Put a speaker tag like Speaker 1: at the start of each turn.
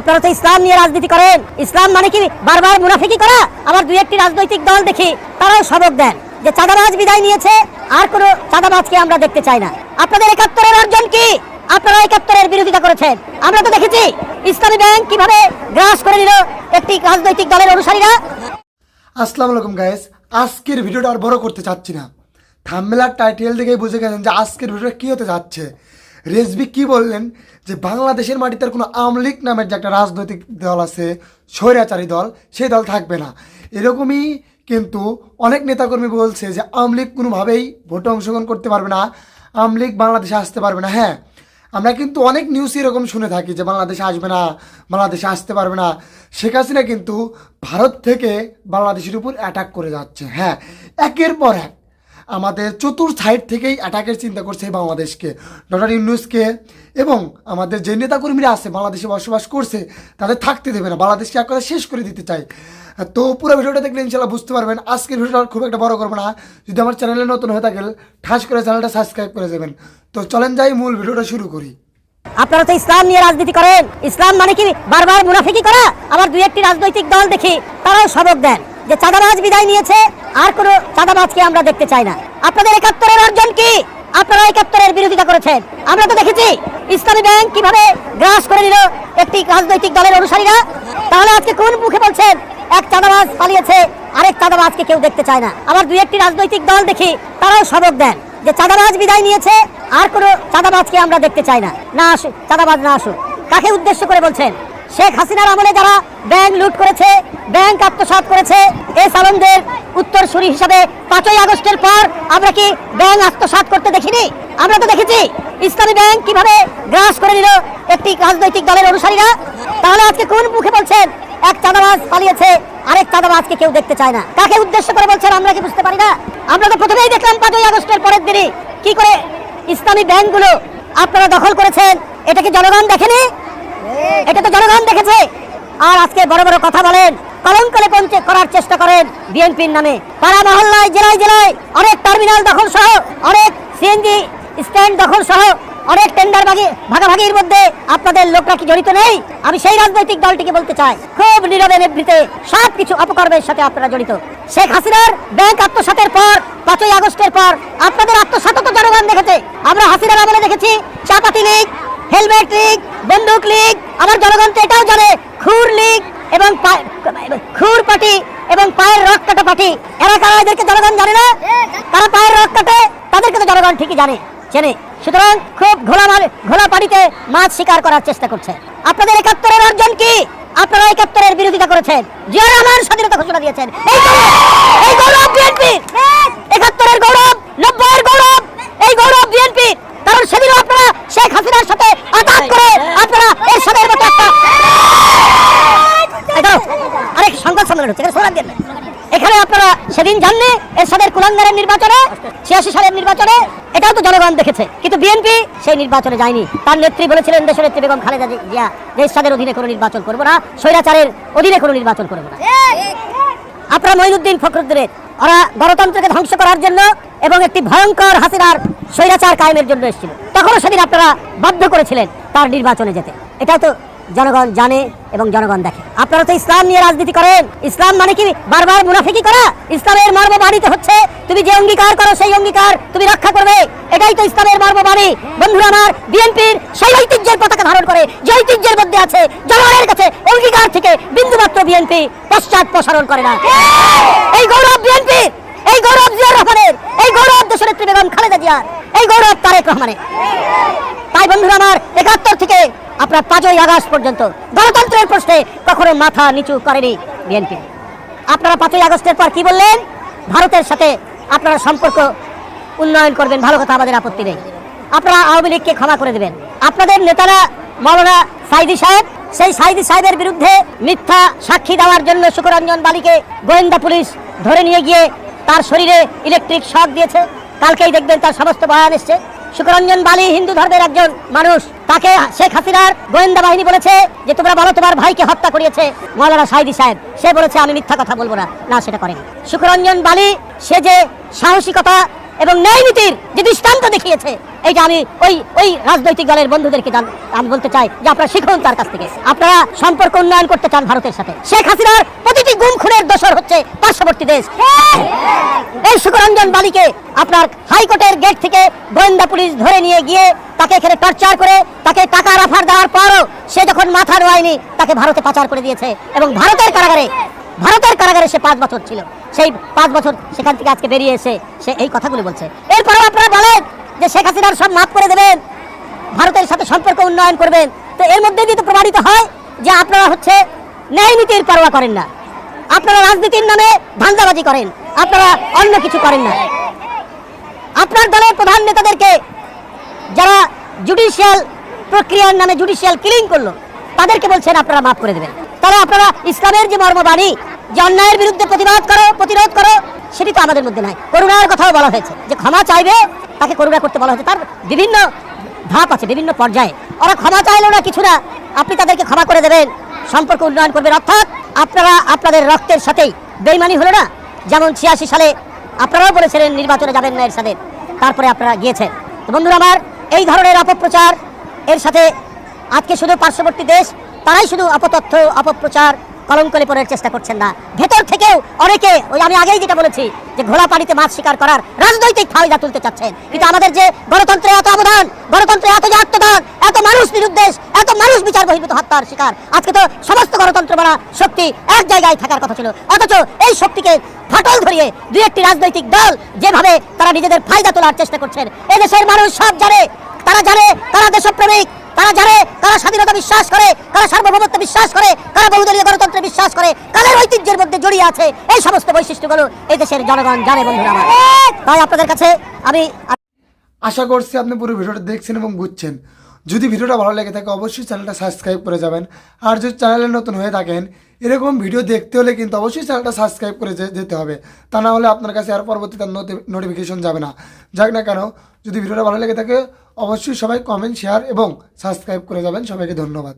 Speaker 1: আপনারা তো ইসলাম নিয়ে রাজনীতি করেন। ইসলাম মানে কি বারবার মুনাফিকি করা? আবার দুই একটি রাজনৈতিক দল দেখি তারাও সবক দেন যে চাঁদাবাজ বিদায় নিয়েছে, আর কোনো চাঁদাবাজকে আমরা দেখতে চাই না। আপনাদের ৭১-এর অর্জন কি? আপনারা ৭১-এর বিরোধিতা করেছেন। আমরা তো দেখেছি ইসলামী ব্যাংক কিভাবে গ্রাস করে নিল একটি রাজনৈতিক দলের অনুসারীরা।
Speaker 2: আসসালামু আলাইকুম গাইস, আজকের ভিডিওটা আর বড় করতে চাচ্ছি না। থাম্বনেল আর টাইটেল দেখেই বুঝে গেছেন যে আজকের ভিডিওটা কী হতে যাচ্ছে। রেজবি কি বললেন যে বাংলাদেশের মাটিতে কোনো আওয়ামী লীগ নামের যে একটা রাজনৈতিক দল আছে, স্বৈরাচারী দল, সেই দল থাকবে না। এরকমই কিন্তু অনেক নেতাকর্মী বলছে যে আওয়ামী লীগ কোনোভাবেই ভোটে অংশগ্রহণ করতে পারবে না, আওয়ামী লীগ বাংলাদেশে আসতে পারবে না। হ্যাঁ, আমরা কিন্তু অনেক নিউজ এরকম শুনে থাকি যে বাংলাদেশে আসবে না, বাংলাদেশে আসতে পারবে না। শেখ হাসিনা কিন্তু ভারত থেকে বাংলাদেশের উপর অ্যাটাক করে যাচ্ছে। হ্যাঁ, একের পর এক আমাদের চতুর সাইড থেকেই অ্যাটাকের চিন্তা করছে বাংলাদেশকে, ডক্টর ইউনূসকে, এবং আমাদের যে নেতাকর্মীরা আছে বাংলাদেশে বসবাস করছে তাদের থাকতে দেবে না, বাংলাদেশকে এক কথা শেষ করে দিতে চাই। তো পুরো ভিডিওটা দেখলে ইনশাল্লাহ বুঝতে পারবেন। আজকের ভিডিওটা খুব একটা বড় করবো না, যদি আমার চ্যানেলে নতুন হয়ে থাকেন ঠাস করে চ্যানেলটা সাবস্ক্রাইব করে দেবেন। তো চলেন যাই, মূল ভিডিওটা শুরু করি।
Speaker 1: আপনারা তো ইসলাম নিয়ে রাজনীতি করেন। ইসলাম মানে কি বারবার মুনাফিকি করা? আবার দুই একটি রাজনৈতিক দল দেখি তারাও সবক দেন যে চাঁদাবাজ বিদায় নিয়েছে, আর কোনো চাঁদাবাজকে আমরা দেখতে চাই না। আপনাদের ৭১-এর অর্জন কি? আপনারা ৭১-এর বিরোধিতা করেছেন। আমরা তো দেখেছি ইসলামী ব্যাংক কিভাবে গ্রাস করে নিল একটি রাজনৈতিক দলের অনুসারীরা। তাহলে আজকে কোন মুখে বলছেন এক চাঁদাবাজ পালিয়েছে, আরেক চাঁদাবাজকে কেউ দেখতে চায় না? আবার দুই একটি রাজনৈতিক দল দেখি তারাও সবক দেন যে চাঁদাবাজ বিদায় নিয়েছে, আর কোনো চাঁদাবাজকে আমরা দেখতে চাই না, না আসুক চাঁদাবাজ, না আসুক। কাকে উদ্দেশ্য করে বলছেন? শেখ হাসিনার আমলে যারা ব্যাংক লুট করেছে, ব্যাংক আত্মসাৎ করেছে, এই সালমদের উত্তরসূরি হিসাবে ৫ই আগস্টের পর আমরা কি ব্যাংক আত্মসাৎ করতে দেখিনি? আমরা তো দেখেছি ইসলামী ব্যাংক কিভাবে গ্রাস করে নিল একটি রাজনৈতিক দলের অনুসারীরা। তাহলে আজকে কোন মুখে বলছেন এক চাঁদাবাজ পালিয়েছে, আরেক চাঁদাবাজকে কেউ দেখতে চায় না? কাকে উদ্দেশ্য করে বলছেন আমরা কি বুঝতে পারি না? আমরা তো প্রথমেই দেখলাম ৫ই আগস্টের পরের দিনই কি করে ইসলামী ব্যাংকগুলো আপনারা দখল করেছেন। এটা কি জনগণ দেখেনি? এটা তো জনগণ দেখেছে। আর আজকে বড় বড় কথা বলেন, কলঙ্কলে করার চেষ্টা করেন বিএনপির নামে। পাড়া মহল্লায়, জেলায় জেলায় অনেক টার্মিনাল দখল সহ, অনেক সিএনজি স্ট্যান্ড দখল সহ, অনেক টেন্ডার ভাগাভাগির মধ্যে আপনাদের লোকরা কি জড়িত নেই? আমি সেই রাজনৈতিক দলটিকে বলতে চাই, খুব নীরবে নিভৃতে সবকিছু অপকর্মের সাথে আপনারা জড়িত। শেখ হাসিনার ব্যাংক আত্মসাতের পর, ৫ই আগস্টের পর আপনাদের আত্মসাৎ তো জনগণ দেখেছে। আমরা হাসিনার আমলে দেখেছি চাপাতি লীগ, হেলমেট লীগ, বন্দুক লীগ। আমার জনগণ তো এটাও জানে খুর লীগ এবং খুর পার্টি এবং পায়ের রক কাটা পার্টি। এরা কারা? এদেরকে জনগণ জানে না? তারা পায়ের রক কাটে, তাদেরকে তো জনগণ ঠিকই চেনে। সুতরাং খুব ঘোলা পানিতে মাছ শিকার করার চেষ্টা করছে। আপনাদের ৭১-এর অর্জন কি? আপনারা ৭১-এর বিরোধিতা করেছেন। জিয়া রহমান স্বাধীনতা ঘোষণা দিয়েছেন। এই গৌরব বিএনপির, ৭১-এর গৌরব, ৯০-এর গৌরব, এই গৌরব বিএনপির। কারণ সেদিনও আপনারা শেখ হাসিনার সাথে আঘাত করে আপনারা এরশাদের মতো একটা আরেক সংবাদ সম্মেলন হচ্ছে, এখানে আপনারা সেদিন জাননি এরশাদের কুলাঙ্গারের নির্বাচনে, ৮৬ সালের নির্বাচনে, এটাও তো জনগণ দেখেছে। কিন্তু বিএনপি সেই নির্বাচনে যায়নি। তার নেত্রী বলেছিলেন, দেশনেত্রী বেগম খালেদা জিয়া, যে এরশাদের অধীনে কোনো নির্বাচন করবো না, স্বৈরাচারের অধীনে কোনো নির্বাচন করবো না। আপনারা মঈনুদ্দিন ফখরুদ্দিনের, ওরা গণতন্ত্রকে ধ্বংস করার জন্য এবং একটি ভয়ঙ্কর হাসিনার স্বৈরাচার কায়েমের জন্য এসেছিল। তখনও সেদিন আপনারা বাধ্য করেছিলেন তার নির্বাচনে যেতে। এটাও তো জনগণ জানে এবং জনগণ দেখে। আপনারা তো ইসলাম নিয়ে রাজনীতি করেন। ইসলাম মানে কি বারবার মুনাফিকি করা? ইসলামের মর্মবাণীতে হচ্ছে তুমি যে অঙ্গীকার করো সেই অঙ্গীকার তুমি রক্ষা করবে। এটাই তো ইসলামের মর্মবাণী। বন্ধুরা আমার, বিএনপির সেই ঐতিহ্যের পতাকা ধারণ করে, যে ঐতিহ্যের মধ্যে আছে জনগণের কাছে অঙ্গীকার থেকে বিন্দুমাত্র বিএনপি পশ্চাৎ প্রসারণ করে না। এই গৌরব বিএনপির, এই গৌরব জিয়া রহমানের, এই গৌরব দেশনেত্রী বেগম খালেদা জিয়ার, এই গৌরব তারেক রহমানের। তাই বন্ধুরা আমার, ৭১ থেকে আপনার ৫ই আগস্ট পর্যন্ত গণতন্ত্রের প্রশ্নে কখনো মাথা নিচু করেনি বিএনপি। আপনারা ৫ই আগস্টের পর কি বললেন? ভারতের সাথে আপনারা সম্পর্ক উন্নয়ন করবেন, ভালো কথা, আমাদের আপত্তি নেই। আপনারা আওয়ামী লীগকে ক্ষমা করে দেবেন। আপনাদের নেতারা মৌলানা সাইদি সাহেব, সেই সাইদি সাহেবের বিরুদ্ধে মিথ্যা সাক্ষী দেওয়ার জন্য শুকরঞ্জন বালিকে গোয়েন্দা পুলিশ ধরে নিয়ে গিয়ে তার শরীরে ইলেকট্রিক শক দিয়েছে। কালকেই দেখবেন তার সমস্ত বয়ান এসছে। শুকরঞ্জন বালি হিন্দু ধর্মের একজন মানুষ, তাকে শেখ হাসিনার গোয়েন্দা বাহিনী বলেছে যে তোমরা বলো তোমার ভাইকে হত্যা করিয়েছে মৌলানা সাইদি সাহেব। সে বলেছে আমি মিথ্যা কথা বলবো না, না সেটা করেনি। শুকরঞ্জন বালি সে যে সাহসিকতা এবং ন্যায় নীতির যে দৃষ্টান্ত দেখিয়েছে, এইটা আমি ওই রাজনৈতিক দলের বন্ধুদেরকে আমি বলতে চাই যে আপনারা শিখুন তার কাছ থেকে। আপনারা সম্পর্ক উন্নয়ন করতে চান ভারতের সাথে, শেখ হাসিনার প্রতিটি গুম খুনের দোষর হচ্ছে পার্শ্ববর্তী দেশ। এই সুকরঞ্জন বালিকে আপনার হাইকোর্টের গেট থেকে গোয়েন্দা পুলিশ ধরে নিয়ে গিয়ে তাকে এখানে টর্চার করে তাকে টাকার অফার দেওয়ার পরও সে যখন মাথা নোয়ায়নি তাকে ভারতে পাচার করে দিয়েছে এবং ভারতের কারাগারে সে 5 বছর ছিল। সেই 5 বছর সেখান থেকে আজকে বেরিয়ে এসে সে এই কথাগুলো বলছে। এরপরেও আপনারা বলেন যে শেখ হাসিনার সব মাফ করে দেবেন, ভারতের সাথে সম্পর্ক উন্নয়ন করবেন। তো এর মধ্যে দিয়ে তো প্রমাণিত হয় যে আপনারা হচ্ছে ন্যায় নীতির পরোয়া করেন না, আপনারা রাজনীতির নামে ধান্দাবাজি করেন, আপনারা অন্য কিছু করেন না। আপনার দলের প্রধান নেতাদেরকে যারা জুডিশিয়াল প্রক্রিয়ার নামে জুডিশিয়াল কিলিং করলো তাদেরকে বলছেন আপনারা মাফ করে দেবেন। তাহলে আপনারা ইসলামের যে মর্মবাণী যে অন্যায়ের বিরুদ্ধে প্রতিরোধ করো সেটি তো আমাদের মধ্যে নাই। করুণার কথাও বলা হয়েছে যে ক্ষমা চাইবে, তাকে করুণা করতে বলা হয়েছে। তার বিভিন্ন ধাপ আছে, বিভিন্ন পর্যায়ে। ওরা ক্ষমা চাইলো না কিছু না, আপনি তাদেরকে ক্ষমা করে দেবেন, সম্পর্ক উন্নয়ন করবেন। অর্থাৎ আপনারা আপনাদের রক্তের সাথেই বেইমানি হলো না। যেমন 86 সালে আপনারাও বলেছিলেন নির্বাচনে যাবেন না এর সাথে, তারপরে আপনারা গিয়েছেন। তো বন্ধুরা আমার, এই ধরনের অপপ্রচার এর সাথে আজকে শুধু পার্শ্ববর্তী দেশ তারাই শুধু অপতথ্য অপপ্রচার কলঙ্ক লেপনের চেষ্টা করছেন না, ভেতর থেকেও অনেকে ওই আমি আগেই যেটা বলেছি যে ঘোড়া পানিতে মাছ শিকার করার রাজনৈতিক ফায়দা তুলতে চাচ্ছেন। কিন্তু আমাদের যে গণতন্ত্রে এত অবদান, গণতন্ত্রে এত যে আত্মদান, এত মানুষ নিরুদ্দেশ, এত মানুষ বিচার বহির্ভূত হত্যার শিকার, আজকে তো সমস্ত গণতন্ত্র মানা শক্তি এক জায়গায় থাকার কথা ছিল। অথচ এই শক্তিকে ফাটল ধরিয়ে দুই একটি রাজনৈতিক দল যেভাবে তারা নিজেদের ফায়দা তোলার চেষ্টা করছেন, এদেশের মানুষ সব জানে, তারা দেশপ্রেমিক, তারা জানে কারা স্বাধীনতা বিশ্বাস করে, কারা সার্বভৌমত্ব বিশ্বাস করে, কারা বহুদলীয় গণতন্ত্রে বিশ্বাস করে, কাদের ঐতিহ্যের মধ্যে জড়িয়ে আছে এই সমস্ত বৈশিষ্ট্যগুলো এই দেশের জনগণ জানে বন্ধুরা আমার। তাই আপনাদের কাছে আমি
Speaker 2: আশা করছি আপনি পুরো ভিডিওটা দেখছেন এবং বুঝছেন। যদি ভিডিওটা ভালো লেগে থাকে অবশ্যই চ্যানেলটা সাবস্ক্রাইব করে যাবেন। আর যদি চ্যানেলে নতুন হয়ে থাকেন এরকম ভিডিও দেখতে হলে কিন্তু অবশ্যই চ্যানেলটা সাবস্ক্রাইব করে যেতে হবে, তা না হলে আপনার কাছে আর পরবর্তীতে নোটিফিকেশন যাবে না। যাক না কেন, যদি ভিডিওটা ভালো লেগে থাকে অবশ্যই সবাই কমেন্ট, শেয়ার এবং সাবস্ক্রাইব করে যাবেন। সবাইকে ধন্যবাদ।